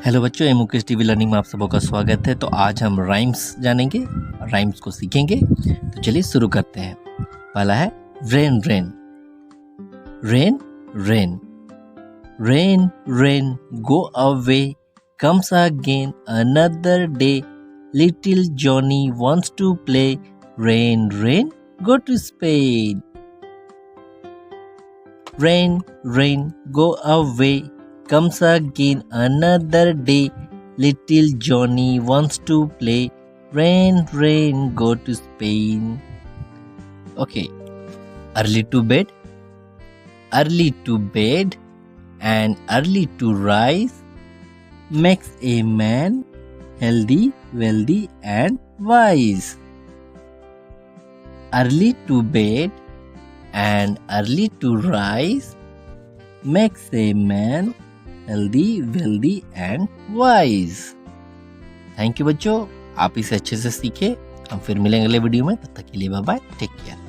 Hello बच्चों, Mukesh TV learning में आप सबों का स्वागत है। तो आज हम राइम्स जानेंगे, राइम्स को सीखेंगे। तो चलिए शुरू करते हैं। पहला है rain rain. Rain rain rain rain go away comes again another day little Johnny wants to play rain rain go to Spain. Rain, rain, go away, comes again another day. Little Johnny wants to play. Rain, rain, go to Spain. Okay, early to bed and early to rise makes a man healthy, wealthy and wise. Early to bed and early to rise makes a man healthy, wealthy and wise. Thank you बच्चों, आप इसे अच्छे से सीखे। हम फिर मिलेंगे अगले वीडियो में। तब तक के लिए बाय बाय, टेक केयर।